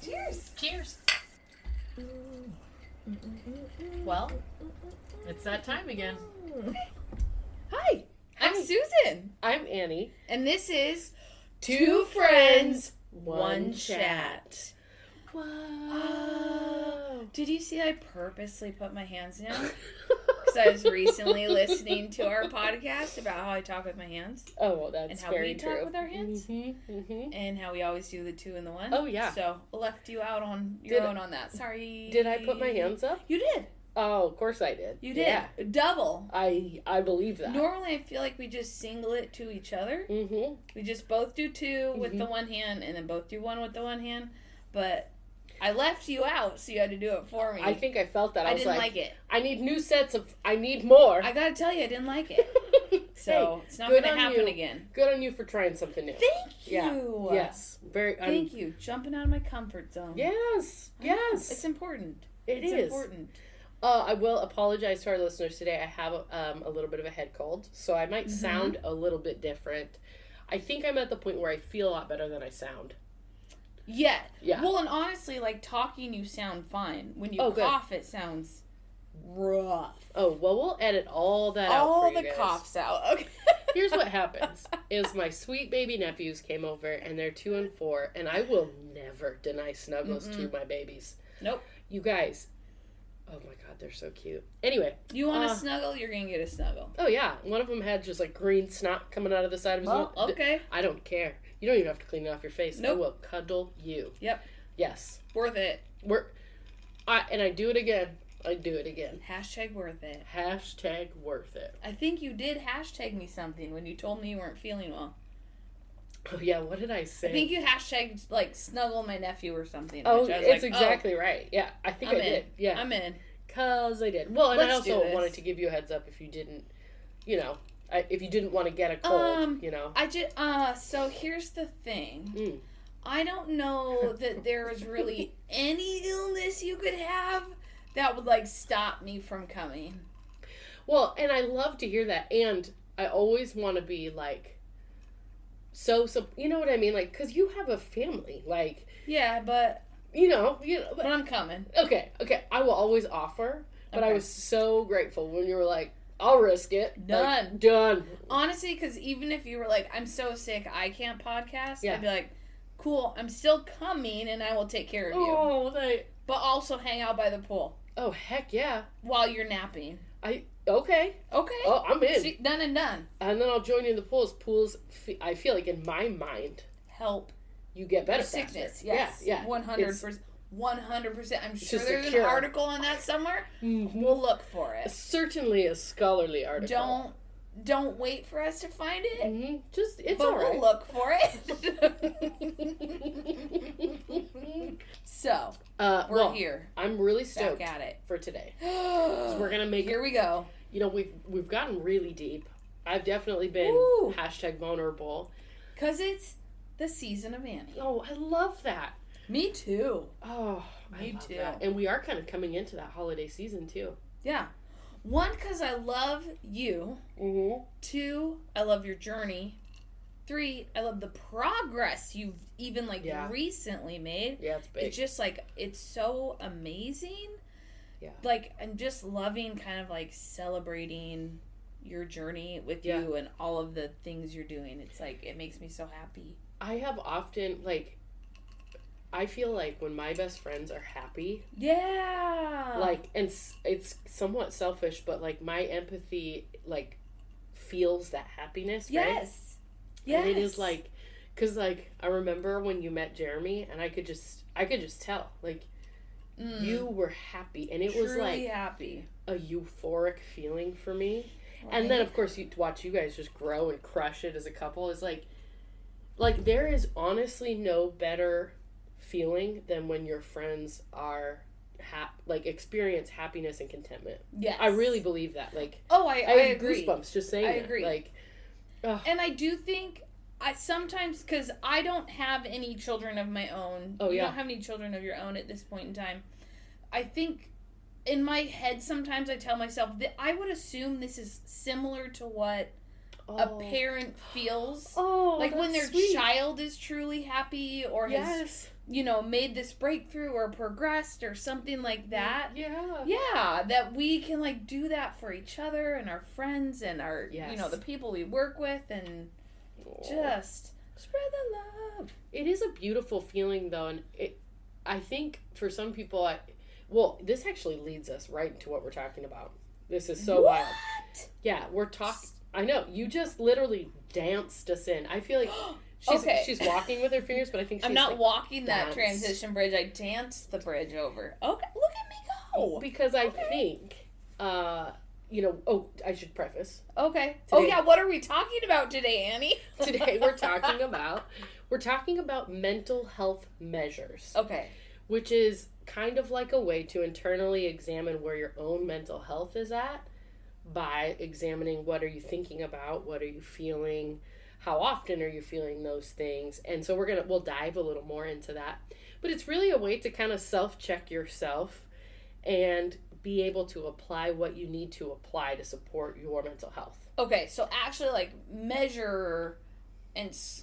Cheers. Cheers. Well, it's that time again. Hi, I'm Susan. I'm Annie. And this is Two Friends, One Chat. Wow. Did you see I purposely put my hands down? Because I was recently listening to our podcast about how I talk with my hands. Oh, well, that's and how very we true. talk with our hands. Mm-hmm, mm-hmm. And how we always do the two and the one. Oh, yeah. So I left you out on your own on that. Sorry. Did I put my hands up? You did. Oh, of course I did. You did. Yeah. Double. I believe that. Normally I feel like we just single it to each other. Mm-hmm. We just both do two with the one hand and then both do one with the one hand. But I left you out, so you had to do it for me. I think I felt that. I was didn't like it. I need new sets of... I need more. I gotta tell you, I didn't like it. So, hey, it's not gonna on happen you. again. Good on you for trying something new. Thank Yeah. you. Yes. Very. Thank you. Jumping out of my comfort zone. Yes. Yes. It's important. It's important. I will apologize to our listeners today. I have a little bit of a head cold, so I might sound a little bit different. I think I'm at the point where I feel a lot better than I sound. Yeah. Yeah. Well, and honestly, like, talking, you sound fine. When you Oh, good. cough, it sounds rough. Oh, well, we'll edit all that out All for you the guys. coughs out. Okay. Here's what happens, is my sweet baby nephews came over, and they're 2 and 4, and I will never deny snuggles to my babies. Nope. You guys, oh my god, they're so cute. Anyway. You want a snuggle, you're gonna get a snuggle. Oh yeah, one of them had just like green snot coming out of the side of his Well, nose. okay. I don't care. You don't even have to clean it off your face. Nope. I will cuddle you. Yep. Yes. Worth it. I do it again. I do it again. Hashtag worth it. Hashtag worth it. I think you did hashtag me something when you told me you weren't feeling well. Oh yeah, what did I say? I think you hashtagged like snuggle my nephew or something. Oh, which I was it's like, exactly right. Yeah, I think I did. Yeah, I'm in. Cause I did. Well, and I Let's do also this. wanted to give you a heads up if you didn't, if you didn't want to get a cold, I just so here's the thing. Mm. I don't know that there is really any illness you could have that would like stop me from coming. Well, and I love to hear that, and I always want to be like, so you know what I mean, like, cause you have a family, like. Yeah, but but I'm coming. Okay, I will always offer, but I was so grateful when you were like, I'll risk it. Done. Like, done. Honestly, because even if you were like, I'm so sick, I can't podcast, Yeah. I'd be like, cool, I'm still coming and I will take care of you. Oh, But also hang out by the pool oh, heck yeah. while you're napping. Okay. Okay. Oh, I'm in. See, done and done. And then I'll join you in the pools. Pools, I feel like in my mind, Help. you get better Sickness, faster. yes. Yeah. 100%. 100%. I'm sure just a there's an cure. article on that somewhere. Mm-hmm. We'll look for it. Certainly a scholarly article. Don't wait for us to find it. Mm-hmm. It's but all right. we'll look for it. So, we're here. I'm really stoked Back at it. for today. So we're gonna make Here we go. We've gotten really deep. I've definitely been Woo. #vulnerable. 'Cause it's the season of Annie. Oh, I love that. Me too. Oh, Me I love too. that. And we are kind of coming into that holiday season too. Yeah. 1, 'cause I love you. Mm-hmm. 2, I love your journey. 3, I love the progress you've even recently made. Yeah, it's big. It's just like, it's so amazing. Yeah. Like, I'm just loving kind of like celebrating your journey with you and all of the things you're doing. It's like, it makes me so happy. I have often, like, I feel like when my best friends are happy, Yeah. like, and it's somewhat selfish, but like my empathy, like, feels that happiness, right? Yes. Yes. And it is like, cause like, I remember when you met Jeremy and I could just tell, like, you were happy and it was like happy. a euphoric feeling for me. Right. And then of course to watch you guys just grow and crush it as a couple is like there is honestly no better feeling than when your friends are experience happiness and contentment. Yes. I really believe that. Like, I I have agree. goosebumps just saying I it. agree. Like, and I do think I sometimes, because I don't have any children of my own. Oh, You yeah. don't have any children of your own at this point in time. I think in my head sometimes I tell myself that I would assume this is similar to what a parent feels. Oh, Like when their that's sweet. child is truly happy or has, Yes. made this breakthrough or progressed or something like that. Yeah. Yeah, that we can like do that for each other and our friends and our, Yes. the people we work with and just spread the love. It is a beautiful feeling, though, and I think for some people, this actually leads us right into what we're talking about. This is so wild. Yeah, we're talking. I know you just literally danced us in. I feel like she's walking with her fingers, but I think she's I'm not like, walking that danced. transition bridge. I danced the bridge over. Okay, look at me go. Because I think, I should preface. Okay. Today- What are we talking about today, Annie? Today we're talking about mental health measures. Okay. Which is kind of like a way to internally examine where your own mental health is at by examining what are you thinking about, what are you feeling, how often are you feeling those things. And so we'll dive a little more into that. But it's really a way to kind of self-check yourself and be able to apply what you need to apply to support your mental health. Okay, so actually like measure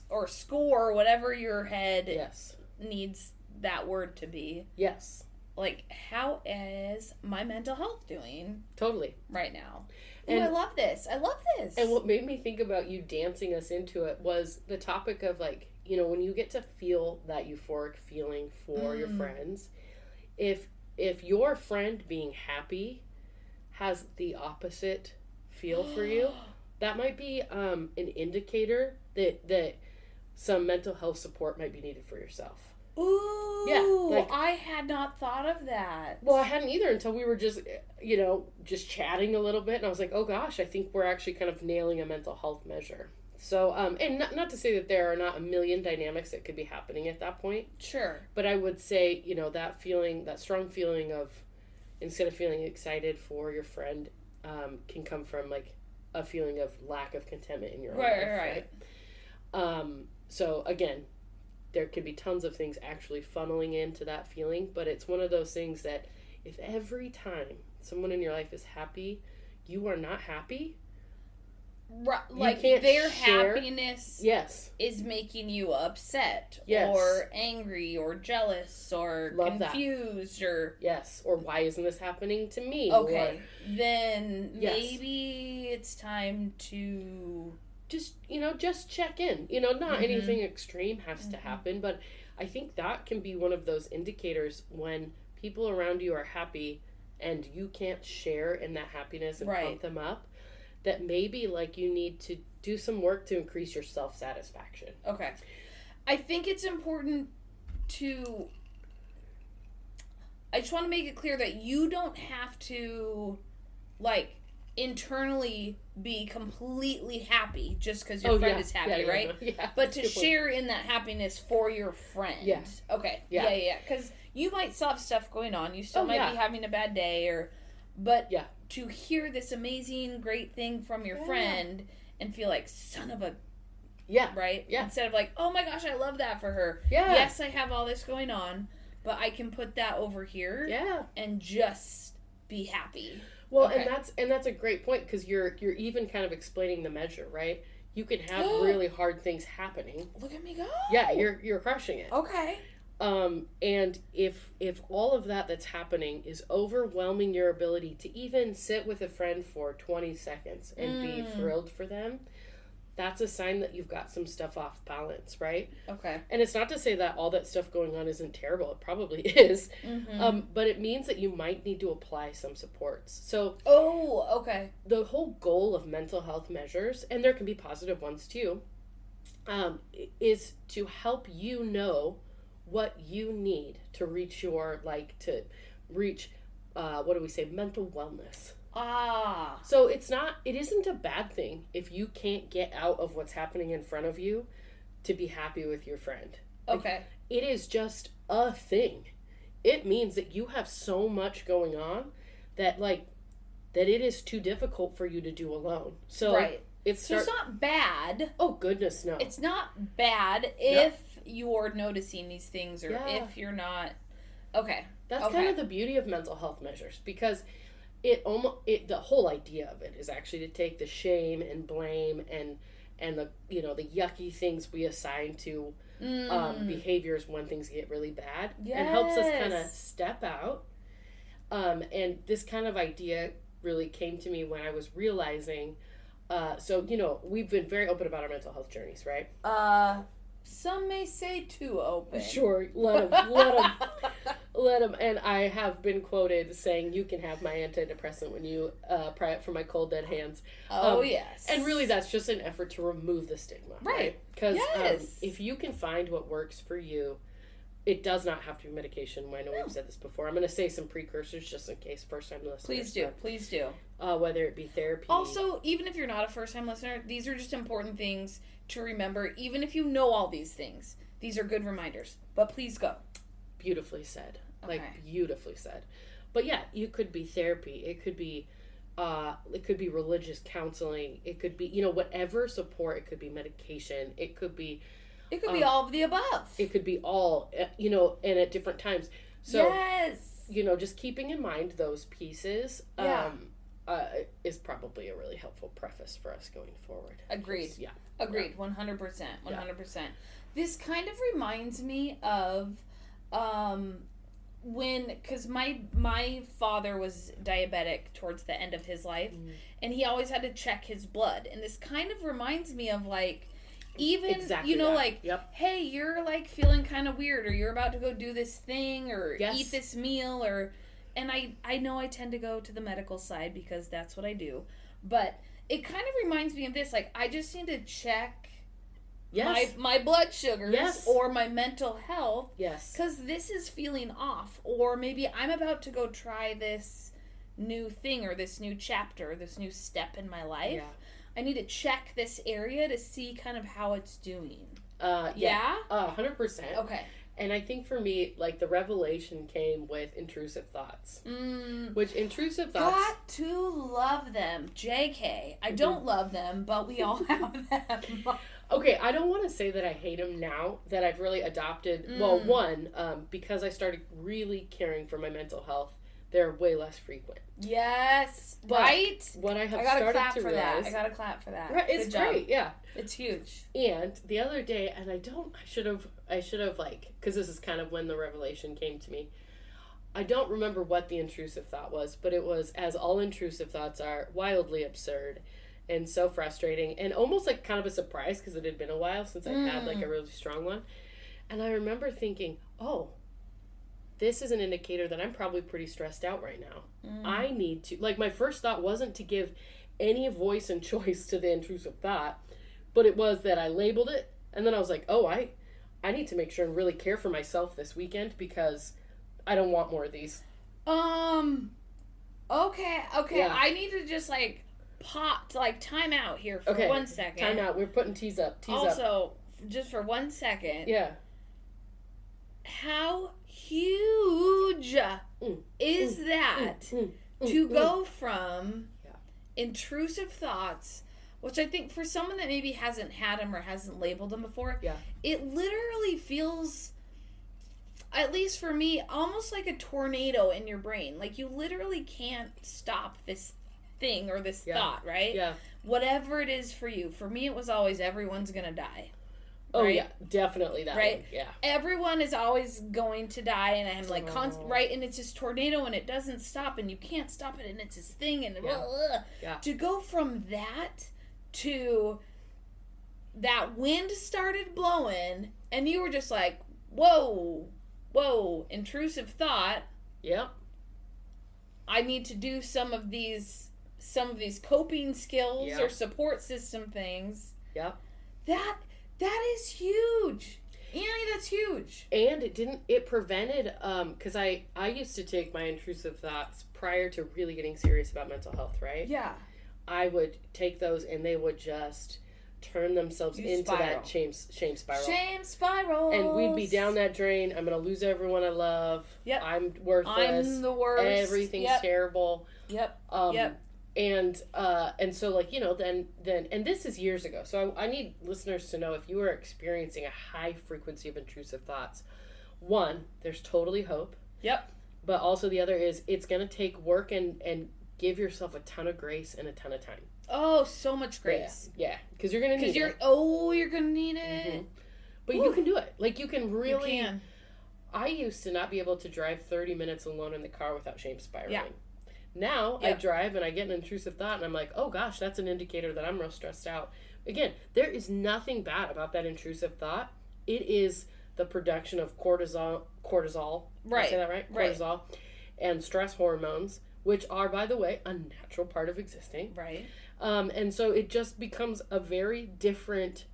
or score whatever your head Yes. needs that word to be. Yes. Like, how is my mental health doing Totally. right now? And- I love this. I love this. And what made me think about you dancing us into it was the topic of like, when you get to feel that euphoric feeling for your friends, if your friend being happy has the opposite feel for you, that might be an indicator that some mental health support might be needed for yourself. Ooh, Yeah, I had not thought of that. Well, I hadn't either until we were just chatting a little bit, and I was like, oh gosh, I think we're actually kind of nailing a mental health measure. So, and not to say that there are not a million dynamics that could be happening at that point, Sure. but I would say, that feeling, that strong feeling of, instead of feeling excited for your friend, can come from like a feeling of lack of contentment in your own life, right? So again, there could be tons of things actually funneling into that feeling, but it's one of those things that if every time someone in your life is happy, you are not happy. Right, You like can't their share- happiness Yes. is making you upset Yes. or angry or jealous or Love that. confused or Yes. Or why isn't this happening to me? okay, Or then Yes. maybe it's time to just check in. Not anything extreme has to happen, but I think that can be one of those indicators when people around you are happy and you can't share in that happiness and Right. pump them up, that maybe like you need to do some work to increase your self-satisfaction. okay. I think it's important to I just want to make it clear that you don't have to like internally be completely happy just because your friend is happy, right? Yeah, But to good point. share in that happiness for your friend. Yeah. Okay. Yeah. Yeah. Because you might still have stuff going on. You still Oh, might yeah. be having a bad day, but Yeah. to hear this amazing, great thing from your Yeah. friend and feel like son of a Yeah. right, Yeah. instead of like, oh my gosh, I love that for her. Yeah. Yes, I have all this going on, but I can put that over here Yeah. and just be happy. Well, Okay. and that's a great point because you're even kind of explaining the measure, right? You can have really hard things happening. Look at me go. Yeah, you're crushing it. Okay. And if all of that's happening is overwhelming your ability to even sit with a friend for 20 seconds and be thrilled for them, that's a sign that you've got some stuff off balance, right? Okay. And it's not to say that all that stuff going on isn't terrible. It probably is. But it means that you might need to apply some supports. So Oh, okay. the whole goal of mental health measures, and there can be positive ones too, is to help you know what you need to reach mental wellness. Ah. So it isn't a bad thing if you can't get out of what's happening in front of you to be happy with your friend. Okay. It is just a thing. It means that you have so much going on that it is too difficult for you to do alone. So Right. So it's not bad. Oh, goodness, no. It's not bad if you're noticing these things or Yeah. if you're not. Okay. That's kind of the beauty of mental health measures, because the whole idea of it is actually to take the shame and blame and the the yucky things we assign to behaviors when things get really bad, and helps us kind of step out. And this kind of idea really came to me when I was realizing. So we've been very open about our mental health journeys, right? Some may say too open. Sure, let them. And I have been quoted saying, "You can have my antidepressant when you pry it from my cold dead hands." Yes. And really, that's just an effort to remove the stigma, right? Because if you can find what works for you, it does not have to be medication. I know we've said this before. I'm going to say some precursors just in case first-time listeners. Please do. Whether it be therapy. Also, even if you're not a first-time listener, these are just important things to remember. Even if you know all these things, these are good reminders. But please go. Beautifully said. Okay. Beautifully said. But yeah, it could be therapy. It could be religious counseling. It could be, whatever support. It could be medication. It could be all of the above. It could be all, and at different times. So, yes. Just keeping in mind those pieces is probably a really helpful preface for us going forward. Agreed. Yeah. Agreed. 100%. 100%. This kind of reminds me of because my father was diabetic towards the end of his life, and he always had to check his blood. And this kind of reminds me of even exactly hey, you're feeling kind of weird, or you're about to go do this thing or eat this meal, and I know I tend to go to the medical side because that's what I do, but it kind of reminds me of this. I just need to check my blood sugars or my mental health, because this is feeling off, or maybe I'm about to go try this new thing or this new chapter, this new step in my life. I need to check this area to see kind of how it's doing. 100%. Okay. And I think for me, the revelation came with intrusive thoughts. Which intrusive thoughts... Got to love them. JK. I don't love them, but we all have them. Okay, I don't want to say that I hate them now, that I've really adopted... Well, because I started really caring for my mental health, they're way less frequent. Yes, but right? What I have started to realize... I gotta clap for that. Right, it's great, yeah. It's huge. And the other day, and I should have because this is kind of when the revelation came to me. I don't remember what the intrusive thought was, but it was, as all intrusive thoughts are, wildly absurd and so frustrating, and almost kind of a surprise, because it had been a while since I had a really strong one. And I remember thinking, oh, this is an indicator that I'm probably pretty stressed out right now. I need to, my first thought wasn't to give any voice and choice to the intrusive thought, but it was that I labeled it, and then I was like, oh, I need to make sure and really care for myself this weekend, because I don't want more of these. Okay. Yeah. I need to just time out here for 1 second. Time out. We're putting tees up. Also, just for 1 second. Yeah. How huge is that to go from intrusive thoughts, which I think for someone that maybe hasn't had them or hasn't labeled them before, it literally feels, at least for me, almost like a tornado in your brain. You literally can't stop this thing or this thought, right? Yeah. Whatever it is for you. For me, it was always everyone's gonna die. Oh, right? yeah, definitely that right? one. Yeah. Everyone is always going to die, and I'm right, and it's this tornado, and it doesn't stop, and you can't stop it, and it's this thing, and to go from that to that wind started blowing, and you were just like, whoa, intrusive thought. Yep. I need to do some of these coping skills or support system things. Yep. That is huge. Annie, that's huge. And it prevented, because I used to take my intrusive thoughts prior to really getting serious about mental health, right? Yeah. I would take those, and they would just turn themselves into that shame spiral. Shame spiral. And we'd be down that drain. I'm going to lose everyone I love. Yep. I'm worthless. I'm the worst. Everything's terrible. Yep. And so, like, you know, then, and this is years ago. So I need listeners to know, if you are experiencing a high frequency of intrusive thoughts, one, there's totally hope. Yep. But also the other is, it's going to take work and give yourself a ton of grace and a ton of time. Oh, so much grace. Yeah. Because you're going to need it. You're going to need it. Mm-hmm. But you can do it. Like, you can really. You can. I used to not be able to drive 30 minutes alone in the car without shame spiraling. Yeah. Now I drive and I get an intrusive thought and I'm like, oh gosh, that's an indicator that I'm real stressed out. Again, there is nothing bad about that intrusive thought. It is the production of cortisol. Right. Did I say that right? Cortisol and stress hormones, which are, by the way, a natural part of existing. Right. And so it just becomes a very different,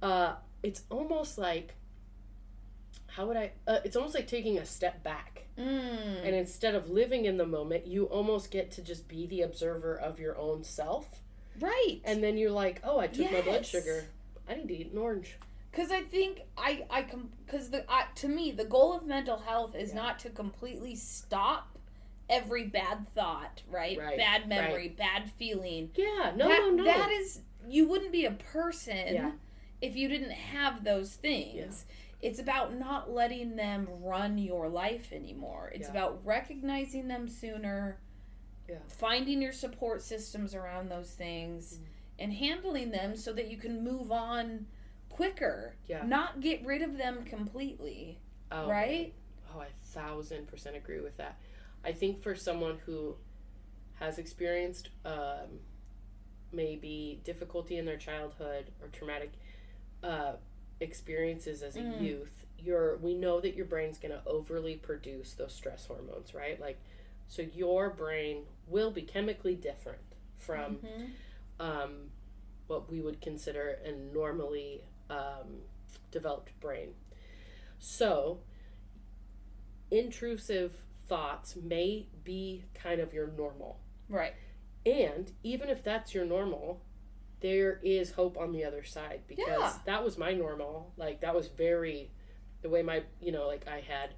it's almost like, it's almost like taking a step back. And instead of living in the moment, you almost get to just be the observer of your own self. Right. And then you're like, oh, I took my blood sugar. I need to eat an orange. Because I think to me, the goal of mental health is not to completely stop every bad thought, right? Bad memory, bad feeling. Yeah, no. That is, you wouldn't be a person if you didn't have those things. Yeah. It's about not letting them run your life anymore. It's about recognizing them sooner, finding your support systems around those things, and handling them so that you can move on quicker. Yeah. Not get rid of them completely. Right? Oh, I 1,000% agree with that. I think for someone who has experienced maybe difficulty in their childhood or traumatic experiences as a youth, we know that your brain's going to overly produce those stress hormones, right? Like, so your brain will be chemically different from what we would consider a normally developed brain. So intrusive thoughts may be kind of your normal, right? And even if that's your normal, there is hope on the other side, because that was my normal. Like, that was very the way my, you know, like I had,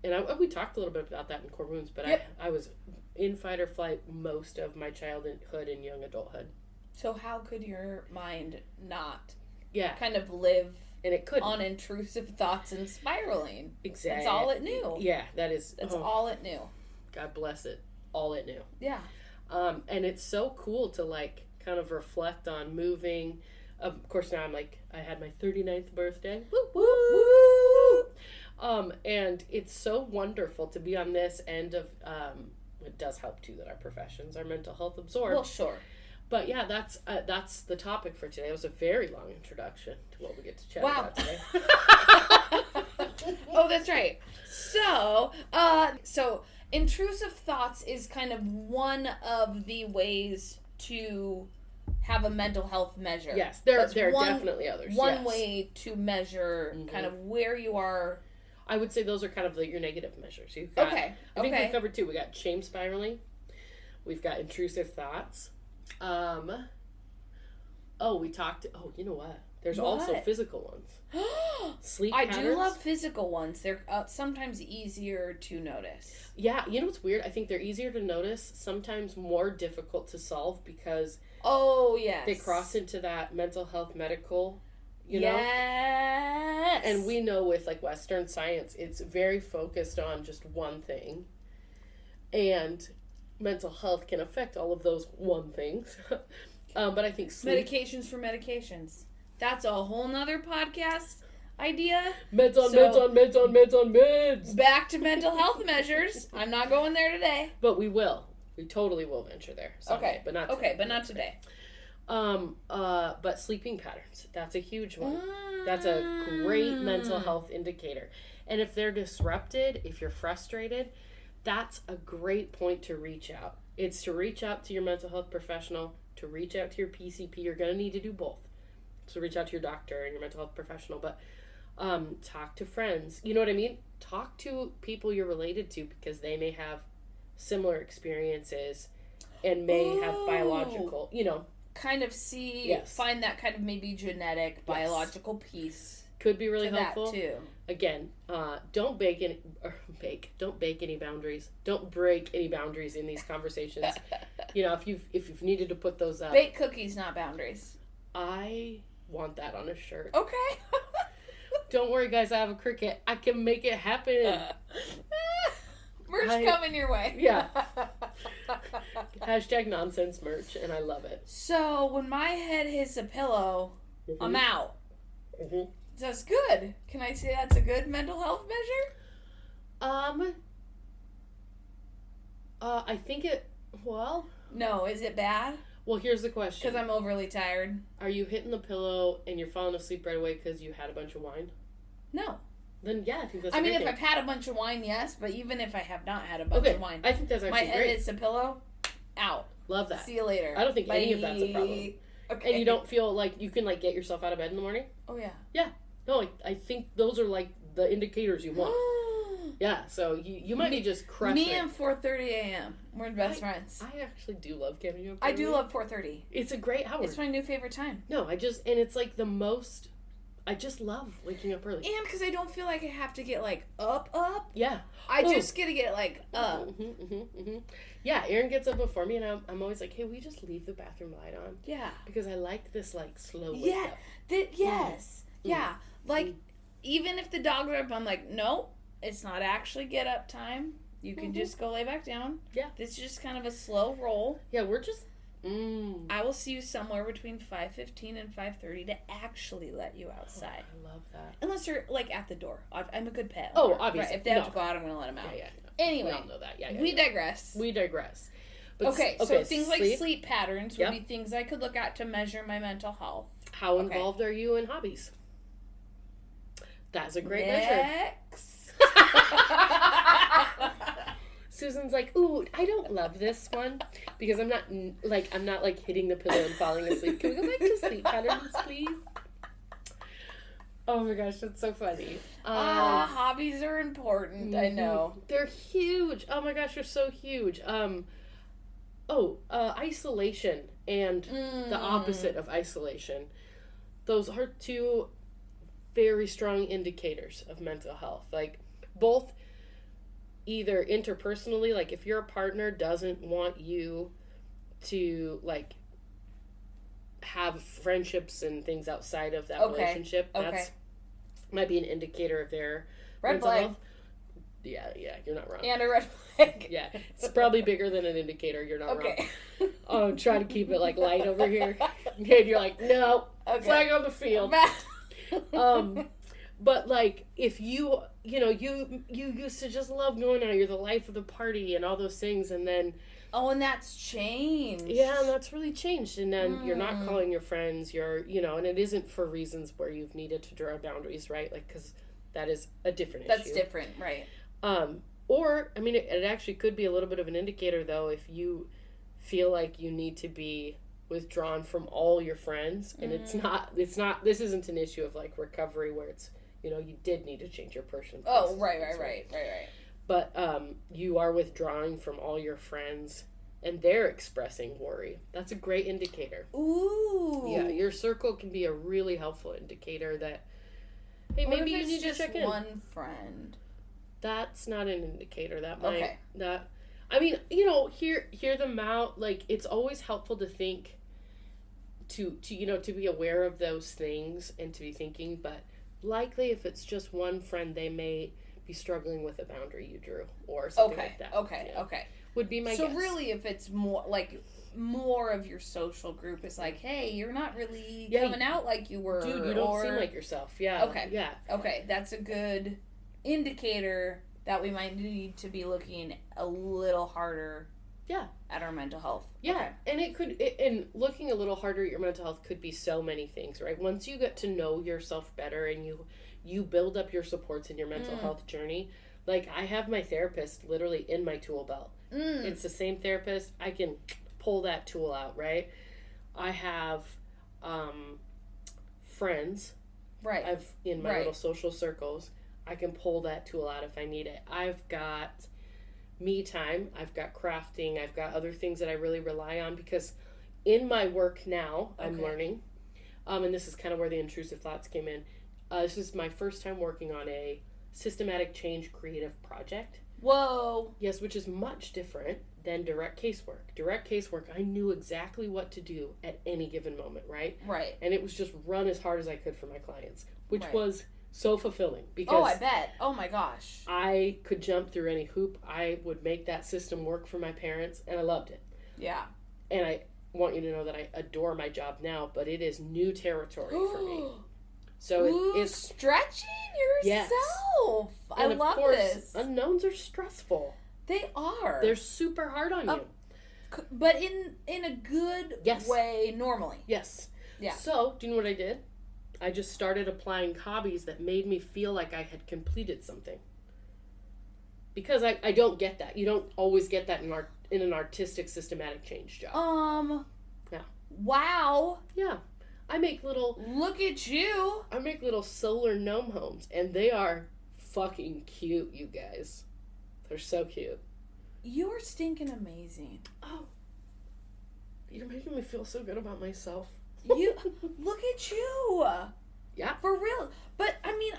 and we talked a little bit about that in Core Wounds, but I was in fight or flight most of my childhood and young adulthood. So how could your mind not kind of live and it could on intrusive thoughts and spiraling? Exactly. That's all it knew. Yeah, that's all it knew. God bless it. All it knew. Yeah. And it's so cool to, like, kind of reflect on moving. Of course, now I had my 39th birthday. Woo, woo, woo. And it's so wonderful to be on this end of, it does help too that our professions are mental health absorbed. Well, sure. But yeah, that's the topic for today. It was a very long introduction to what we get to chat about today. Oh, that's right. So intrusive thoughts is kind of one of the ways to have a mental health measure. Yes, there are definitely others. One way to measure kind of where you are. I would say those are kind of your negative measures. You've got, I think we covered two. We got shame spiraling. We've got intrusive thoughts. We talked. Oh, you know what? There's also physical ones. Sleep patterns. I do love physical ones. They're sometimes easier to notice. Yeah, you know what's weird? I think they're easier to notice, sometimes more difficult to solve, because they cross into that mental health medical, you know? Yes. And we know with, like, Western science, it's very focused on just one thing. And mental health can affect all of those one things. But I think sleep... Medications for medications. That's a whole nother podcast idea. Meds on meds. Back to mental health measures. I'm not going there today. But we will. We totally will venture there someday. But not today. Okay, but not today. But sleeping patterns. That's a huge one. That's a great mental health indicator. And if they're disrupted, if you're frustrated, that's a great point to reach out. It's to reach out to your mental health professional, to reach out to your PCP. You're going to need to do both. So reach out to your doctor and your mental health professional, but talk to friends. You know what I mean? Talk to people you're related to, because they may have similar experiences and may have biological, you know. Kind of find that kind of maybe genetic, biological piece. could be really to helpful. That too. Again, don't bake any boundaries. Don't break any boundaries in these conversations. If you've needed to put those up. Bake cookies, not boundaries. I want that on a shirt. Okay. Don't worry, guys. I have a Cricut. I can make it happen. Merch coming your way. Yeah. Hashtag nonsense merch, and I love it. So when my head hits a pillow, I'm out. Mm-hmm. That's good. Can I say that's a good mental health measure? I think it. Well. No, is it bad? Well, here's the question. Because I'm overly tired. Are you hitting the pillow and you're falling asleep right away because you had a bunch of wine? No. Then yeah, I think that's. If I've had a bunch of wine, yes, but even if I have not had a bunch of wine, I think that's actually my head hits a pillow, out. Love that. See you later. I don't think any of that's a problem. Okay. And you don't feel like you can get yourself out of bed in the morning? Oh yeah. Yeah. No, I think those are the indicators you want. Yeah, so you might be just crushing. Me and 4:30 a.m. We're best friends. I actually do love getting up. I do love 4:30. It's a great hour. It's my new favorite time. No, and it's the most. I just love waking up early. And because I don't feel like I have to get up. Yeah. I just get to get up. Yeah, Aaron gets up before me, and I'm always like, hey, we just leave the bathroom light on. Yeah. Because I like this slow wake up. Yes. Yeah. Even if the dogs are up, I'm like, nope, it's not actually get up time. You can just go lay back down. Yeah. This is just kind of a slow roll. Yeah, we're just. I will see you somewhere between 5:15 and 5:30 to actually let you outside. Oh, I love that. Unless you're at the door. I'm a good pet. Oh, obviously. Right, if they have to go out, I'm going to let them out. Yeah. Anyway, we all know that. Yeah. We digress. But okay, so things like sleep patterns would be things I could look at to measure my mental health. How involved are you in hobbies? That's a great measure. Susan's like, ooh, I don't love this one because I'm not hitting the pillow and falling asleep. Can we go back to sleep patterns, please? Oh my gosh, that's so funny. Hobbies are important. I know they're huge. Oh my gosh, they're so huge. Isolation and the opposite of isolation. Those are two very strong indicators of mental health. Both either interpersonally, if your partner doesn't want you to have friendships and things outside of that relationship, that's might be an indicator of their red flag. Health. Yeah, you're not wrong. And a red flag. Yeah, it's probably bigger than an indicator. You're not wrong. I'm trying to keep it light over here, and you're like, no, flag on the field. But if you used to just love going out, you're the life of the party and all those things, and then and that's changed. Yeah, and that's really changed, and then you're not calling your friends. You're and it isn't for reasons where you've needed to draw boundaries, right? Because that is a different issue. That's different, right? Or it actually could be a little bit of an indicator though if you feel like you need to be withdrawn from all your friends, and it's not. This isn't an issue of recovery where it's. You did need to change your person. Oh, right. But you are withdrawing from all your friends, and they're expressing worry. That's a great indicator. Ooh. Yeah, your circle can be a really helpful indicator that, hey, maybe you need to check in. One friend. That's not an indicator. That might hear them out. It's always helpful to think, to be aware of those things and to be thinking, but. Likely, if it's just one friend, they may be struggling with a boundary you drew or something like that. Okay. Would be my guess. So really, if it's more of your social group is hey, you're not really coming out like you were. Dude, you don't seem like yourself. Yeah. Okay. Yeah. Okay, that's a good indicator that we might need to be looking a little harder. Yeah. At our mental health. Yeah, okay. And looking a little harder at your mental health could be so many things, right? Once you get to know yourself better and you build up your supports in your mental health journey, I have my therapist literally in my tool belt. It's the same therapist. I can pull that tool out, right? I have friends. Right. I've in my little social circles. I can pull that tool out if I need it. I've got me time, I've got crafting, I've got other things that I really rely on because in my work now, I'm learning, and this is kind of where the intrusive thoughts came in, This is my first time working on a systematic change creative project. Whoa. Yes, which is much different than direct casework. Direct casework, I knew exactly what to do at any given moment, right? Right. And it was just run as hard as I could for my clients, which Right. was so fulfilling because Oh, I bet. Oh my gosh. I could jump through any hoop. I would make that system work for my parents, and I loved it. Yeah. And I want you to know that I adore my job now, but it is new territory for me. So it's stretching yourself. I and of love course, this. Unknowns are stressful. They are. They're super hard on you. But in a good Yes. way normally. Yes. Yeah. So, do you know what I did? I just started applying hobbies that made me feel like I had completed something. Because I don't get that. You don't always get that in an artistic systematic change job. Yeah. Wow. Yeah. I make little solar gnome homes, and they are fucking cute, you guys. They're so cute. You're stinking amazing. Oh. You're making me feel so good about myself. You look at you. Yeah. For real. But I mean,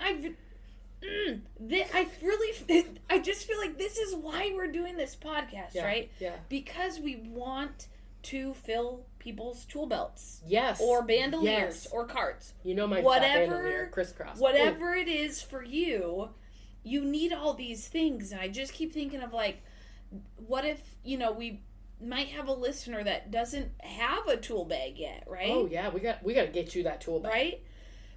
I just feel like this is why we're doing this podcast, Yeah. right? Yeah. Because we want to fill people's tool belts. Yes. Or bandoliers. Yes. Or carts. You know my bandolier, crisscross. Whatever it is for you, you need all these things. And I just keep thinking of like, what if, we might have a listener that doesn't have a tool bag yet, right? Oh yeah, we got to get you that tool bag. Right?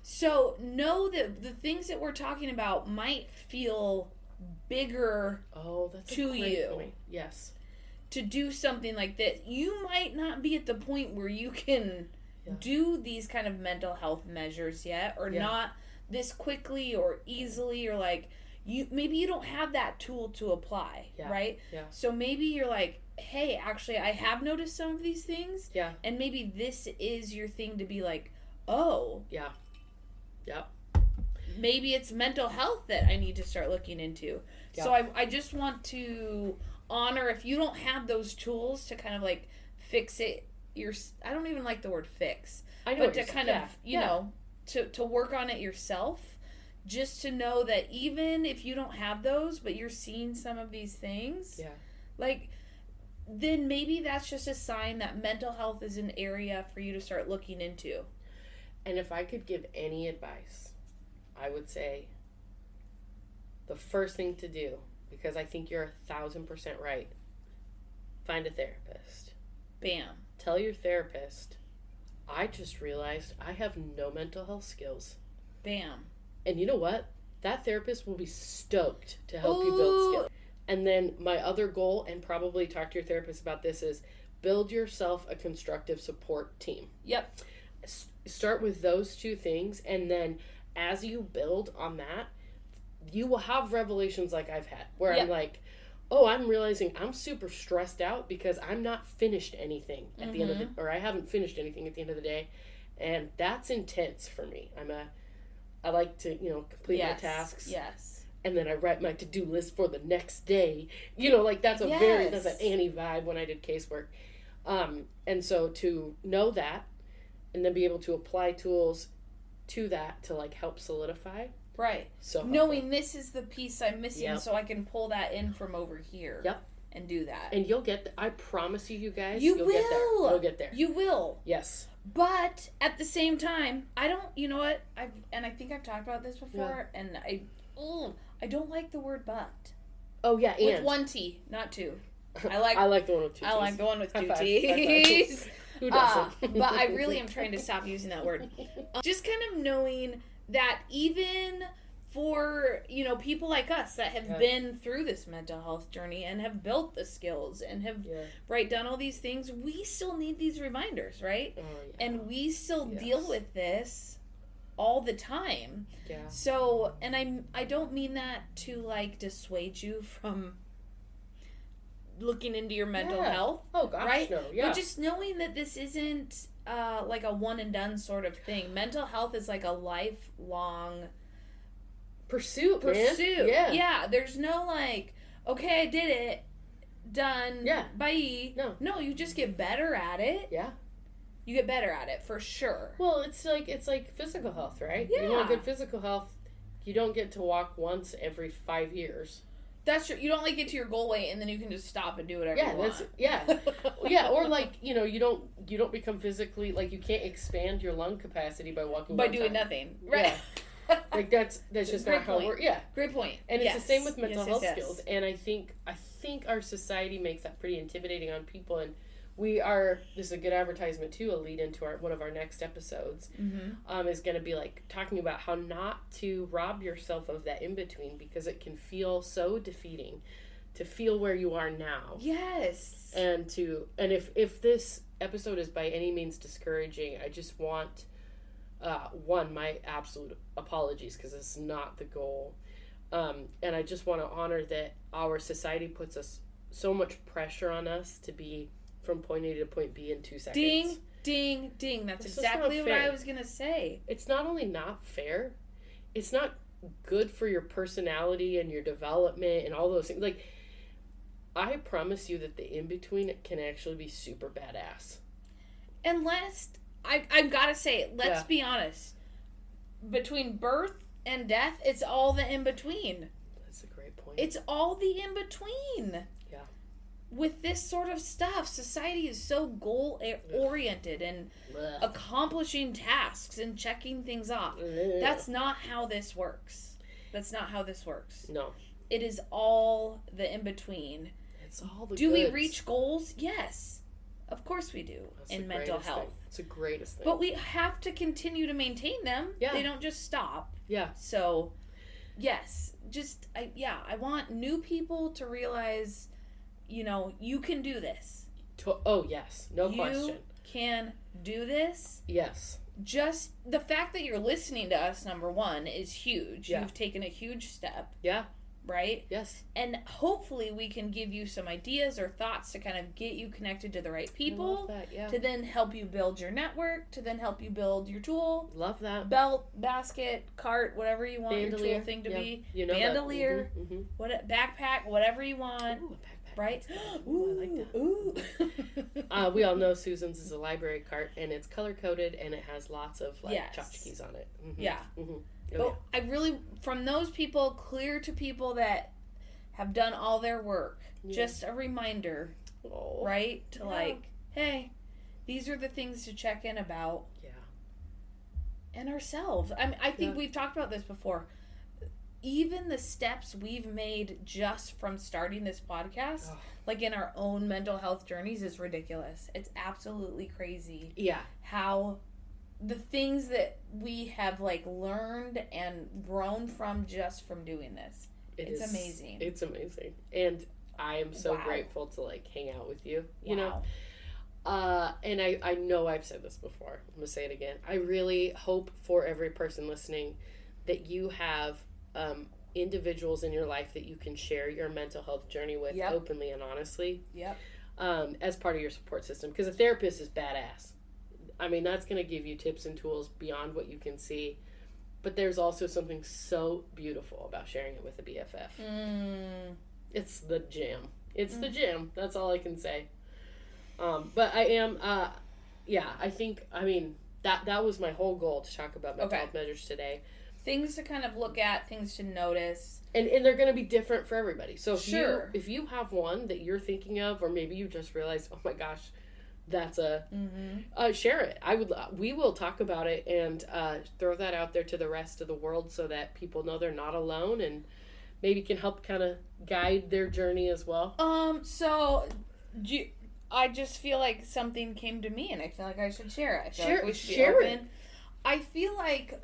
So know that the things that we're talking about might feel bigger that's to a great you. point. Yes. To do something like this. You might not be at the point where you can do these kind of mental health measures yet, or not this quickly or easily, or like maybe you don't have that tool to apply, right? Yeah. So maybe you're like, hey, actually I have noticed some of these things. Yeah. And maybe this is your thing to be like, oh. Yeah. Yep. Maybe it's mental health that I need to start looking into. Yeah. So I just want to honor if you don't have those tools to kind of like fix it. I don't even like the word fix. I know. But to kind of, you know, to work on it yourself. Just to know that even if you don't have those, but you're seeing some of these things. Yeah. Like, then maybe that's just a sign that mental health is an area for you to start looking into. And if I could give any advice, I would say the first thing to do, because I think you're 1,000% right, find a therapist. Bam. Tell your therapist, I just realized I have no mental health skills. Bam. And you know what? That therapist will be stoked to help you build skills. And then my other goal, and probably talk to your therapist about this, is build yourself a constructive support team. Yep. Start with those two things, and then as you build on that, you will have revelations like I've had, where I'm like, oh, I'm realizing I'm super stressed out because I'm not finished anything at the end of the, or I haven't finished anything at the end of the day, and that's intense for me. I like to, complete my tasks. Yes. And then I write my to-do list for the next day. That's that's an Annie vibe when I did casework. And so to know that, and then be able to apply tools to that to like help solidify. Right. So knowing this is the piece I'm missing, Yep. so I can pull that in from over here. Yep. And do that. And you'll get, I promise you guys, you'll get there. You'll get there. You will. Yes. But at the same time, I don't, you know what? I think I've talked about this before, and I don't like the word but. Oh yeah, and. With one T, not two. I like the one with two T's. I like the one with two High five. T's. Who doesn't? But I really am trying to stop using that word. Just kind of knowing that even for, people like us that have been through this mental health journey and have built the skills and have done all these things, we still need these reminders, right? Oh, yeah. And we still deal with this all the time. Yeah. So, and I don't mean that to like dissuade you from looking into your mental health. Oh gosh, right? no. Yeah. But just knowing that this isn't like a one and done sort of thing. Mental health is like a lifelong pursuit. Man. Yeah. There's no like, okay, I did it, done. Yeah. Bye. No, you just get better at it. Yeah. you get better at it for sure. Well, it's like physical health, right? Yeah. You want good physical health, you don't get to walk once every 5 years. That's true. You don't like get to your goal weight and then you can just stop and do whatever you want. Yeah, or like, you don't become physically, like, you can't expand your lung capacity by walking by one doing time. nothing. Right. Yeah. Like that's just not how it works. Yeah. Great point. And it's the same with mental health yes. skills. And I think our society makes that pretty intimidating on people, and this is a good advertisement too, a lead into one of our next episodes, is going to be like talking about how not to rob yourself of that in between, because it can feel so defeating to feel where you are now. Yes. And if this episode is by any means discouraging, I just want my absolute apologies, because it's not the goal. And I just want to honor that our society puts us so much pressure on us to be from point A to point B in 2 seconds. Ding, ding, ding. That's exactly what I was going to say. It's not only not fair, it's not good for your personality and your development and all those things. Like, I promise you that the in-between can actually be super badass. Unless, I've got to say it, let's be honest. Between birth and death, it's all the in-between. That's a great point. It's all the in-between. Yeah. With this sort of stuff, society is so goal-oriented and accomplishing tasks and checking things off. That's not how this works. No. It is all the in-between. It's all the Do we goods. reach goals? Yes. Of course we do. That's in mental health. Thing. It's the greatest thing. But we have to continue to maintain them. Yeah. They don't just stop. Yeah. So, yes. I want new people to realize, you can do this. Oh, yes. No question. You can do this. Yes. Just the fact that you're listening to us, number one, is huge. Yeah. You've taken a huge step. Yeah. Right? Yes. And hopefully we can give you some ideas or thoughts to kind of get you connected to the right people. I love that, yeah. To then help you build your network, to then help you build your tool. Love that. Belt, basket, cart, whatever you want Bandolier. your tool thing to be. Bandolier. What backpack, whatever you want. Ooh, a backpack. Right? Ooh, I like that. Ooh. We all know Susan's is a library cart, and it's color-coded, and it has lots of, yes. tchotchkes on it. Yeah. Oh, but I really, from those people, clear to people that have done all their work, just a reminder, right? To hey, these are the things to check in about. Yeah. And ourselves. I think we've talked about this before. Even the steps we've made just from starting this podcast, like in our own mental health journeys, is ridiculous. It's absolutely crazy. Yeah. How the things that we have learned and grown from just from doing this. It's amazing. It's amazing. And I am so grateful to hang out with you. You know? And I know I've said this before. I'm going to say it again. I really hope for every person listening that you have individuals in your life that you can share your mental health journey with openly and honestly. Yep. As part of your support system. Because a therapist is badass. I mean, that's going to give you tips and tools beyond what you can see. But there's also something so beautiful about sharing it with a BFF. It's the jam. It's the jam. That's all I can say. But I am, I think, that was my whole goal, to talk about mental health measures today. Things to kind of look at, things to notice. And they're going to be different for everybody. So if you have one that you're thinking of, or maybe you just realized, oh my gosh, that's share it. We will talk about it and throw that out there to the rest of the world so that people know they're not alone and maybe can help kind of guide their journey as well. I just feel like something came to me and I feel like I should share it. I feel like we should be open. It. I feel like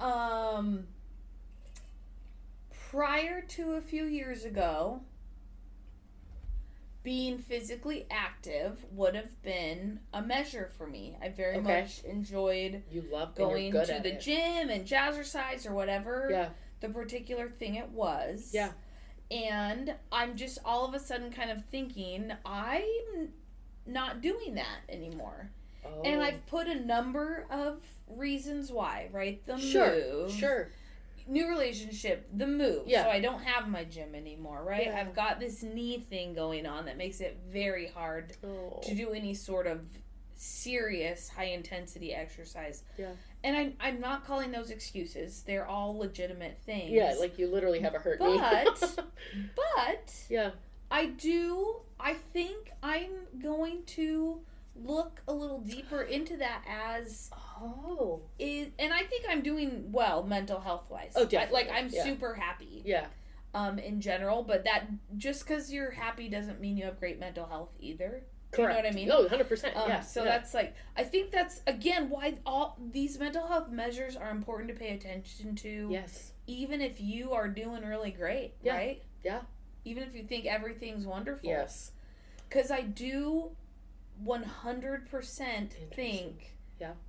prior to a few years ago, being physically active would have been a measure for me. I very much enjoyed going to the gym and jazzercise or whatever the particular thing it was. Yeah. And I'm just all of a sudden kind of thinking, I'm not doing that anymore. Oh. And I've put a number of reasons why, right? The move. Sure. New relationship, the move. Yeah. So I don't have my gym anymore, right? Yeah. I've got this knee thing going on that makes it very hard to do any sort of serious high intensity exercise. Yeah. And I'm not calling those excuses. They're all legitimate things. Yeah, like you literally have a hurt knee. But yeah. I think I'm going to look a little deeper into that as and I think I'm doing well mental health wise. Oh, definitely. I'm super happy. Yeah. In general, but that just because you're happy doesn't mean you have great mental health either. Correct. You know what I mean? Oh, 100%. Yeah. So that's like, I think that's again why all these mental health measures are important to pay attention to. Yes. Even if you are doing really great, yeah. right? Yeah. Even if you think everything's wonderful. Yes. Because I do 100% think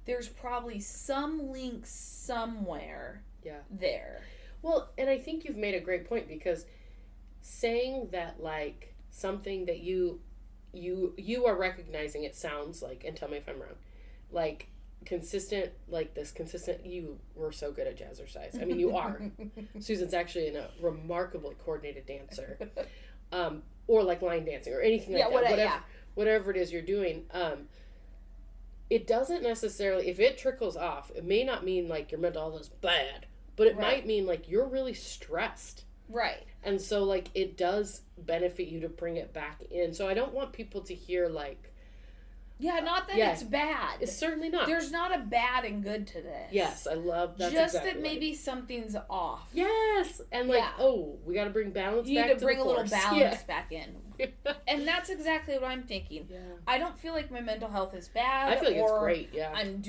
there's probably some link somewhere there. Well, and I think you've made a great point, because saying that, like, something that you are recognizing, it sounds like, and tell me if I'm wrong, like consistent, like this consistent, you were so good at jazzercise. I mean, you are. Susan's actually a remarkably coordinated dancer. Or like line dancing or anything like that. Whatever it is you're doing. It doesn't necessarily, if it trickles off, it may not mean like your mental health is bad, but it might mean like you're really stressed. Right. And so like it does benefit you to bring it back in. So I don't want people to hear like, not that it's bad. It's certainly not. There's not a bad and good to this. Yes, I love that. Just exactly that maybe something's off. Yes, and like, we got to bring balance back. You need to bring a little balance back in. And that's exactly what I'm thinking. Yeah. I don't feel like my mental health is bad. I feel like it's great. Yeah. I'm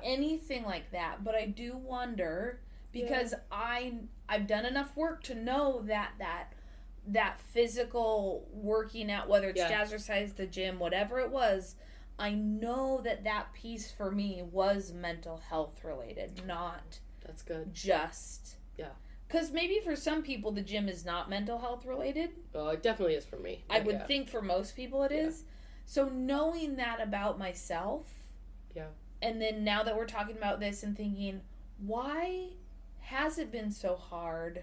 anything like that, but I do wonder because I've done enough work to know that physical working out, whether it's jazzercise, the gym, whatever it was, I know that piece for me was mental health related, not that's good. Just because maybe for some people the gym is not mental health related. Well, it definitely is for me. I would think for most people it is. So knowing that about myself, and then now that we're talking about this and thinking, why has it been so hard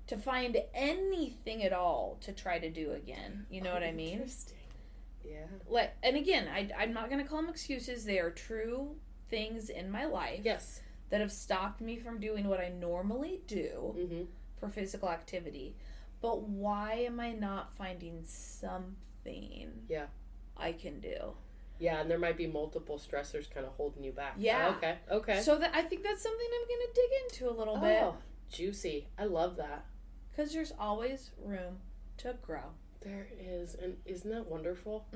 to find anything at all to try to do again? You know what I mean? Interesting. Yeah. And again, I'm not going to call them excuses. They are true things in my life. Yes. That have stopped me from doing what I normally do for physical activity. But why am I not finding something I can do? Yeah, and there might be multiple stressors kind of holding you back. Yeah. Okay. So I think that's something I'm going to dig into a little bit. Oh, juicy. I love that. Because there's always room to grow. There is, and isn't that wonderful?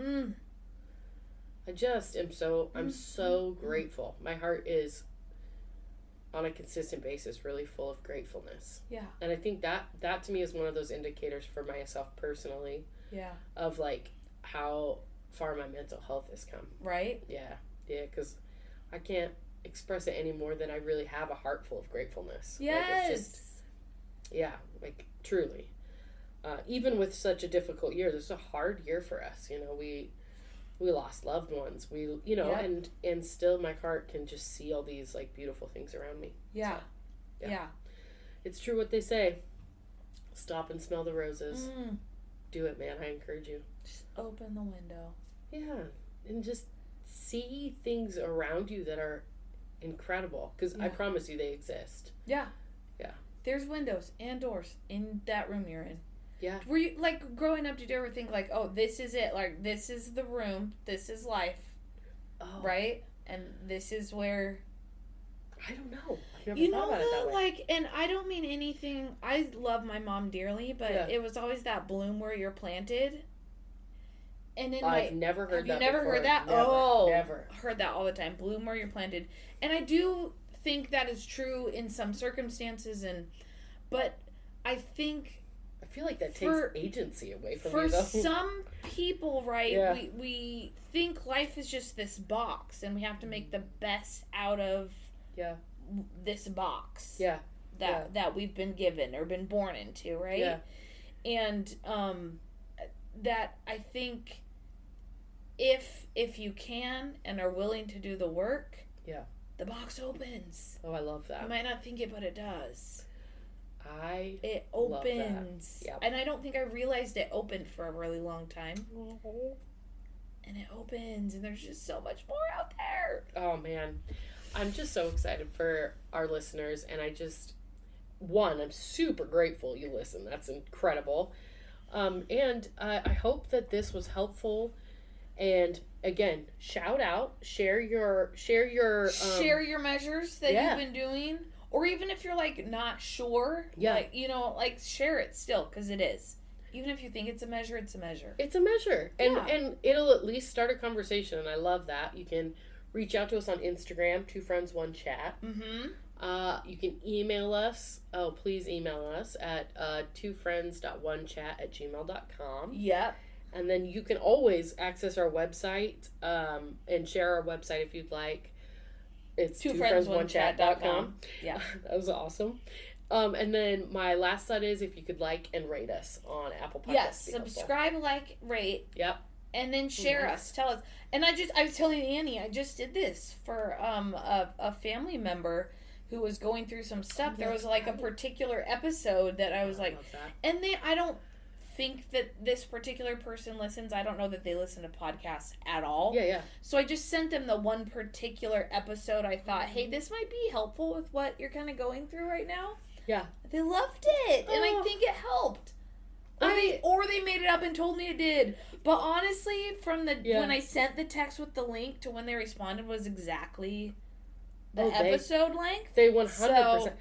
I just am I'm so grateful. My heart is, on a consistent basis, really full of gratefulness. Yeah. And I think that to me is one of those indicators for myself personally. Yeah. Of like how far my mental health has come. Right? Yeah, because I can't express it any more than I really have a heart full of gratefulness. Yes. Like it's just, like truly. Even with such a difficult year, this is a hard year for us. You know, we lost loved ones. And still my heart can just see all these like beautiful things around me. Yeah. So, yeah. It's true what they say. Stop and smell the roses. Do it, man. I encourage you. Just open the window. Yeah. And just see things around you that are incredible. Because I promise you they exist. Yeah. Yeah. There's windows and doors in that room you're in. Yeah. Were you, like, growing up, did you ever think, like, oh, this is it? Like, this is the room. This is life. Oh. Right? And this is where... I don't know. I've never thought about it that way. Like, and I don't mean anything... I love my mom dearly, but it was always that bloom where you're planted. And then, I've never heard that before. Have you never heard that? Never. Heard that all the time. Bloom where you're planted. And I do think that is true in some circumstances, but I think... I feel like that takes agency away from you, For though. some people, right, Yeah. we think life is just this box, and we have to make the best out of this box that we've been given or been born into, right? Yeah. And that I think if you can and are willing to do the work, the box opens. Oh, I love that. You might not think it, but it does. It love opens. that. Yep. And I don't think I realized it opened for a really long time. and it opens, and there's just so much more out there. Oh, man. I'm just so excited for our listeners, and I'm super grateful you listen. That's incredible. And I hope that this was helpful. And again, shout out, share your measures that you've been doing, or even if you're like not sure, like, you know, like share it still, because it is. Even if you think it's a measure, it's a measure. It's a measure, and it'll at least start a conversation, and I love that. You can reach out to us on Instagram, 2friends1chat. Mm-hmm. You can email us. Oh, please email us at 2friends.1chat@gmail.com. Yep. And then you can always access our website and share our website if you'd like. It's 2friends1chat.com. Yeah. That was awesome. And then my last thought is if you could like and rate us on Apple Podcasts. Yes, subscribe, like, rate. Yep. And then share us. Tell us. And I was telling Annie, I just did this for a family member who was going through some stuff. There was like a particular episode that I was like, and I don't think that this particular person listens. I don't know that they listen to podcasts at all. Yeah. So I just sent them the one particular episode. I thought, hey, this might be helpful with what you're kind of going through right now. Yeah. They loved it, and I think it helped. Or they made it up and told me it did. But honestly, from when I sent the text with the link to when they responded was exactly the episode length. They 100%.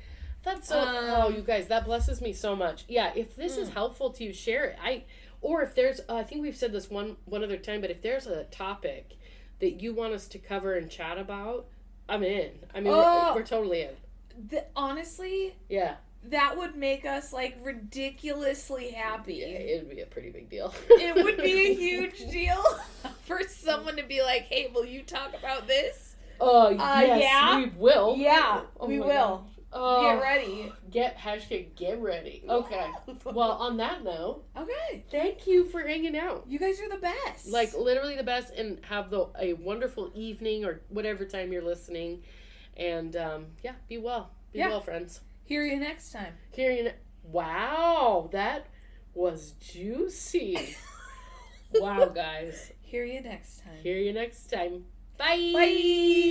That's so. You guys, that blesses me so much. Yeah, if this is helpful to you, share it. Or if there's, I think we've said this one other time, but if there's a topic that you want us to cover and chat about, I'm in. I mean, we're totally in. Honestly, that would make us like ridiculously happy. Yeah, it would be a pretty big deal. It would be a huge deal for someone to be like, "Hey, will you talk about this?" Yes, we will. Yeah, we will. Get ready. Get ready. Okay. Well, on that note, okay. Thank you for hanging out. You guys are the best. Like literally the best, and have a wonderful evening or whatever time you're listening. And be well. Be well, friends. Hear you next time. Wow, that was juicy. Wow, guys. Hear you next time. Hear you next time. Bye. Bye.